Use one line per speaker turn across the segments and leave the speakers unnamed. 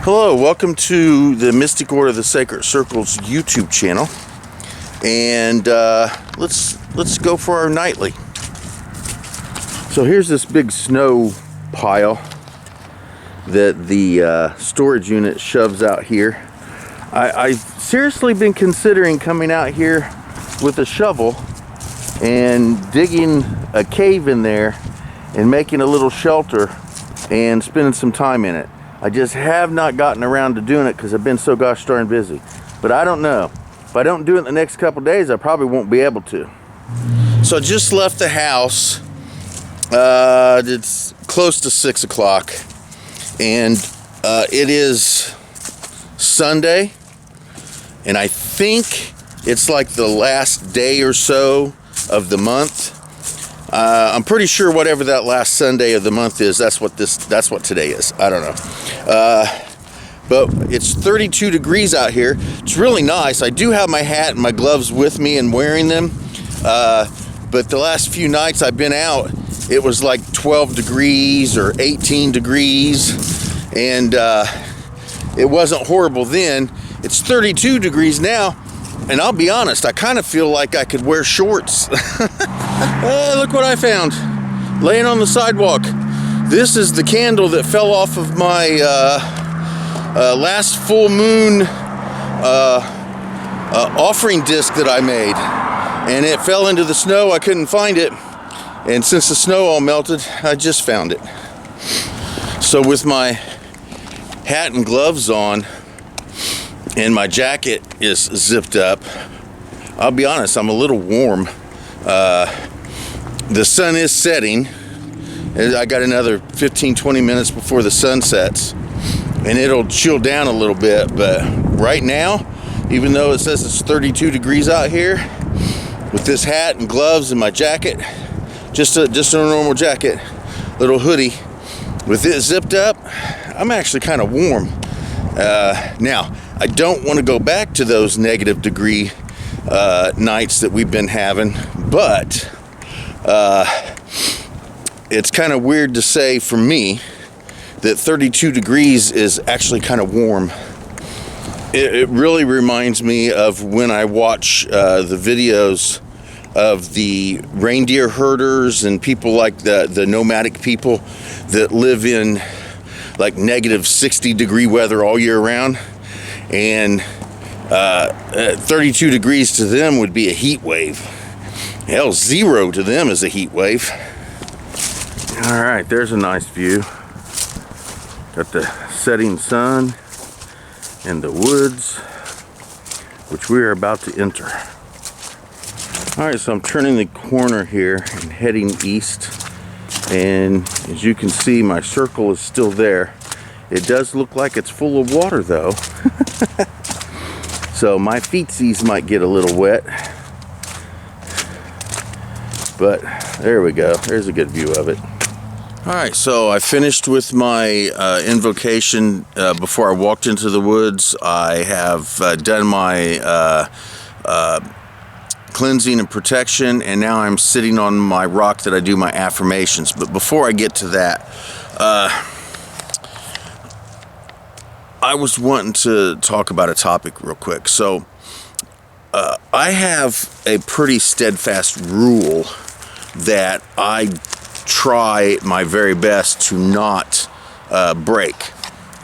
Hello, welcome to the Mystic Order of the Sacred Circles YouTube channel, and let's go for our nightly. So here's this big snow pile that the storage unit shoves out here. I've seriously been considering coming out here with a shovel and digging a cave in there and making a little shelter and spending some time in it. I just have not gotten around to doing it because I've been so gosh darn busy. But I don't know. If I don't do it in the next couple days, I probably won't be able to. So I just left the house. It's close to 6 o'clock. And it is Sunday. And I think it's like the last day or so of the month. I'm pretty sure whatever that last Sunday of the month is, that's what today is. I don't know. But it's 32 degrees out here. It's really nice. I do have my hat and my gloves with me and wearing them. But the last few nights I've been out, it was like 12 degrees or 18 degrees. And it wasn't horrible then. It's 32 degrees now. And I'll be honest, I kind of feel like I could wear shorts. Look what I found, laying on the sidewalk. This is the candle that fell off of my last full moon offering disc that I made. And it fell into the snow, I couldn't find it. And since the snow all melted, I just found it. So with my hat and gloves on, and my jacket is zipped up, I'll be honest, I'm a little warm. The sun is setting. I got another 15-20 minutes before the sun sets, and it'll chill down a little bit. But right now, even though it says it's 32 degrees out here, with this hat and gloves and my jacket, just a normal jacket, little hoodie, with it zipped up, I'm actually kind of warm. Now, I don't want to go back to those negative degree nights that we've been having, but it's kind of weird to say for me that 32 degrees is actually kind of warm. It really reminds me of when I watch the videos of the reindeer herders and people like the nomadic people that live in like negative 60 degree weather all year round. And 32 degrees to them would be a heat wave. Hell, 0 to them is a heat wave. All right, there's a nice view. Got the setting sun and the woods, which we are about to enter. All right, so I'm turning the corner here and heading east. And as you can see, my circle is still there. It does look like it's full of water though. So my feetsies might get a little wet. But there we go. There's a good view of it. Alright, so I finished with my invocation before I walked into the woods. I have done my cleansing and protection, and now I'm sitting on my rock that I do my affirmations. But before I get to that, I was wanting to talk about a topic real quick. So I have a pretty steadfast rule that I try my very best to not break.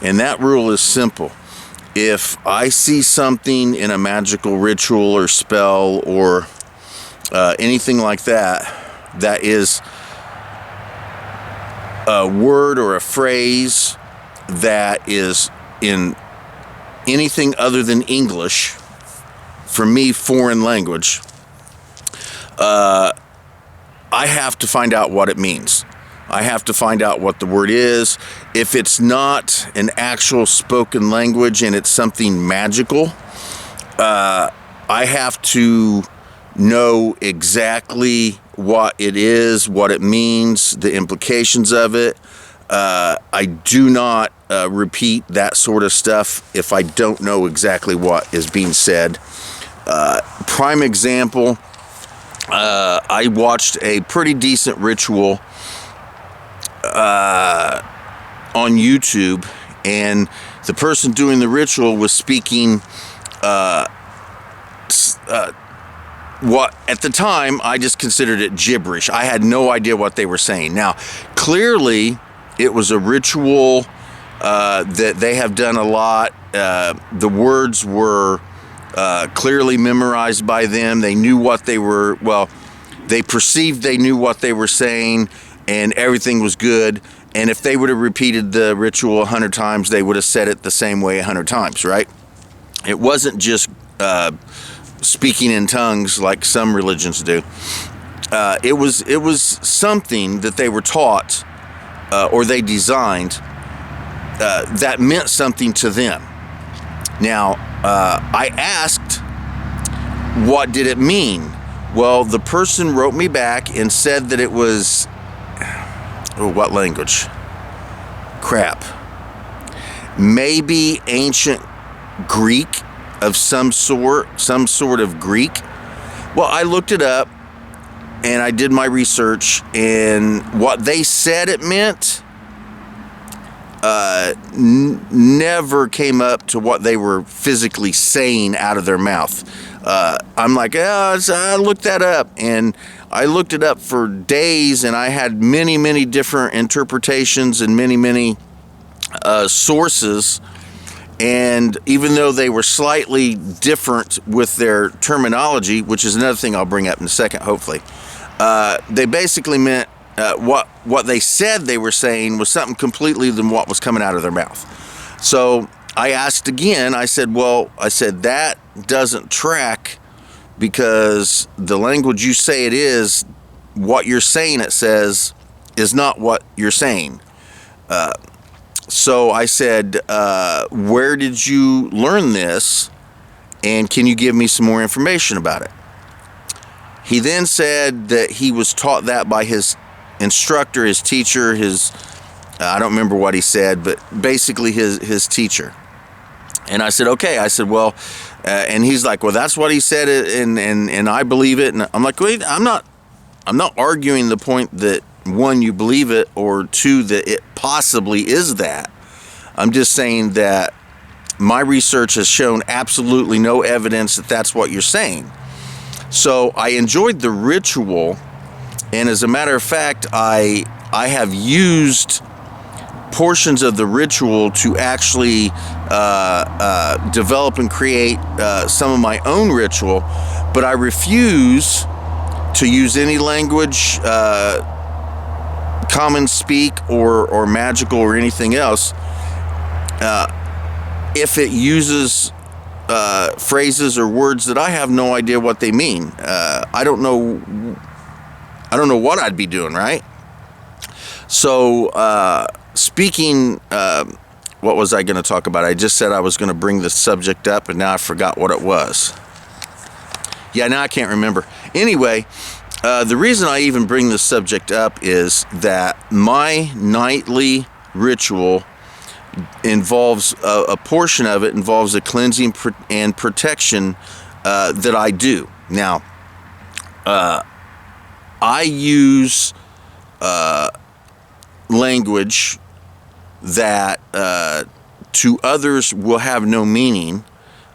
And that rule is simple. If I see something in a magical ritual or spell or anything like that, that is a word or a phrase that is in anything other than English, for me, foreign language, I have to find out what it means. I have to find out what the word is. If it's not an actual spoken language and it's something magical, I have to know exactly what it is, what it means, the implications of it. I do not repeat that sort of stuff if I don't know exactly what is being said. Prime example, I watched a pretty decent ritual on YouTube, and the person doing the ritual was speaking what at the time I just considered it gibberish. I had no idea what they were saying. Now, clearly, it was a ritual that they have done a lot. The words were clearly memorized by them. They knew what they were, well, they perceived they knew what they were saying, and everything was good. And if they would have repeated the ritual 100 times, they would have said it the same way 100 times, right? It wasn't just speaking in tongues like some religions do. It was something that they were taught or they designed that meant something to them. Now, I asked, what did it mean? Well, the person wrote me back and said that it was, what language? Crap. Maybe ancient Greek of some sort of Greek. Well, I looked it up and I did my research, and what they said it meant never came up to what they were physically saying out of their mouth. I'm like, I looked that up, and I looked it up for days, and I had many different interpretations and many sources. And even though they were slightly different with their terminology, which is another thing I'll bring up in a second, hopefully, they basically meant what they said they were saying was something completely than what was coming out of their mouth. So I asked again, I said, that doesn't track, because the language you say it is, what you're saying it says is not what you're saying. So I said, where did you learn this? And can you give me some more information about it? He then said that he was taught that by his instructor, his teacher, I don't remember what he said, but basically his teacher. And I said, okay. I said, well, and he's like, well, that's what he said, and I believe it. And I'm like, wait, I'm not arguing the point that, one, you believe it, or two, that it possibly is that. I'm just saying that my research has shown absolutely no evidence that that's what you're saying. So I enjoyed the ritual, and as a matter of fact, I have used portions of the ritual to actually develop and create some of my own ritual, but I refuse to use any language, common speak or magical or anything else, if it uses phrases or words that I have no idea what they mean. I don't know what I'd be doing, right? So speaking, what was I going to talk about? I just said I was going to bring the subject up, and now I forgot what it was. Yeah, now I can't remember. Anyway, the reason I even bring this subject up is that my nightly ritual involves, a portion of it involves a cleansing and protection that I do. Now, I use language that to others will have no meaning,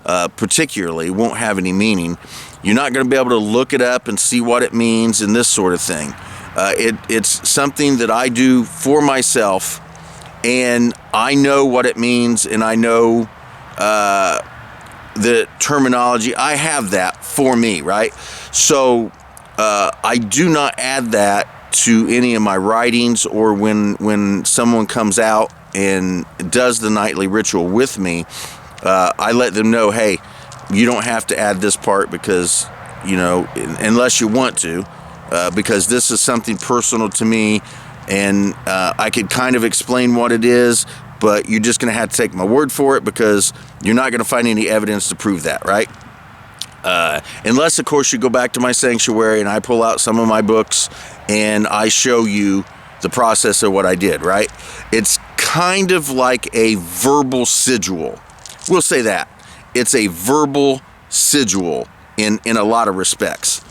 particularly won't have any meaning. You're not going to be able to look it up and see what it means and this sort of thing. It's something that I do for myself, and I know what it means, and I know the terminology. I have that for me, right? So I do not add that to any of my writings, or when someone comes out and does the nightly ritual with me, I let them know, hey, you don't have to add this part, because, unless you want to, because this is something personal to me, and I could kind of explain what it is, but you're just going to have to take my word for it, because you're not going to find any evidence to prove that, right? Unless, of course, you go back to my sanctuary and I pull out some of my books and I show you the process of what I did, right? It's kind of like a verbal sigil. We'll say that. It's a verbal sigil in a lot of respects.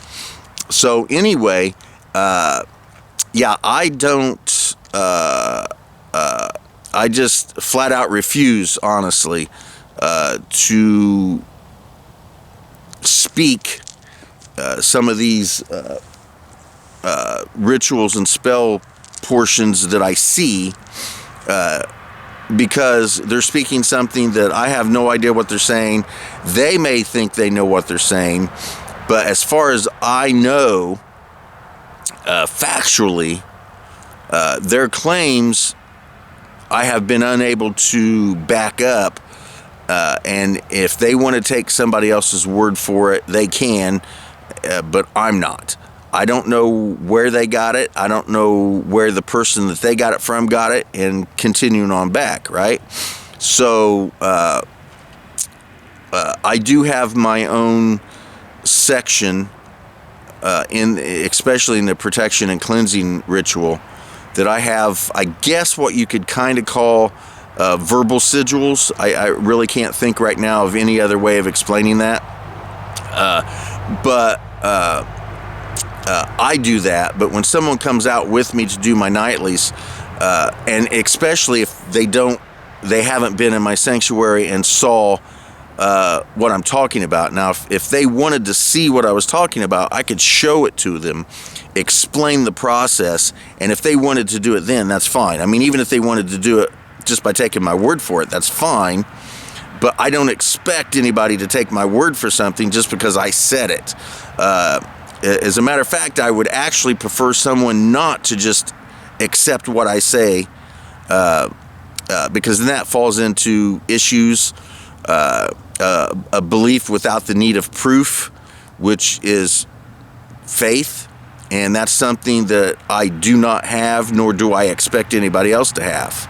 So anyway, I don't I just flat out refuse, honestly, to speak some of these rituals and spell portions that I see, because they're speaking something that I have no idea what they're saying. They may think they know what they're saying, but as far as I know, factually, their claims I have been unable to back up, and if they want to take somebody else's word for it, they can, but I'm not. I don't know where they got it. I don't know where the person that they got it from got it, and continuing on back, right? So I do have my own section especially in the protection and cleansing ritual, that I have, I guess, what you could kind of call verbal sigils. I really can't think right now of any other way of explaining that. But I do that. But when someone comes out with me to do my nightlies, and especially if they haven't been in my sanctuary and saw what I'm talking about. Now, if they wanted to see what I was talking about, I could show it to them, explain the process, and if they wanted to do it then, that's fine. I mean, even if they wanted to do it just by taking my word for it, that's fine. But I don't expect anybody to take my word for something just because I said it. As a matter of fact, I would actually prefer someone not to just accept what I say, because then that falls into issues, a belief without the need of proof, which is faith, and that's something that I do not have, nor do I expect anybody else to have.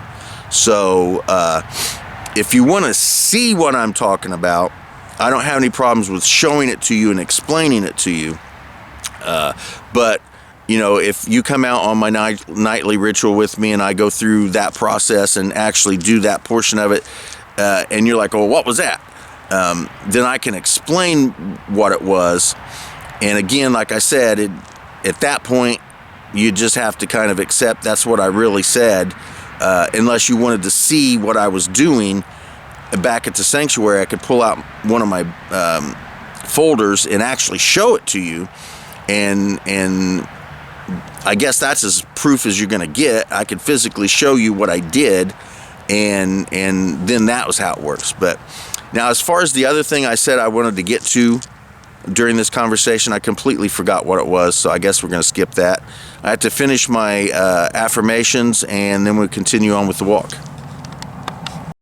So if you want to see what I'm talking about, I don't have any problems with showing it to you and explaining it to you. But you know, if you come out on my nightly ritual with me and I go through that process and actually do that portion of it, and you're like, oh, what was that? Then I can explain what it was. And again, like I said, at that point, you just have to kind of accept that's what I really said. Unless you wanted to see what I was doing back at the sanctuary, I could pull out one of my folders and actually show it to you. And I guess that's as proof as you're going to get. I could physically show you what I did, and then that was how it works. But now, as far as the other thing I said I wanted to get to during this conversation, I completely forgot what it was, so I guess we're going to skip that. I have to finish my affirmations, and then we'll continue on with the walk.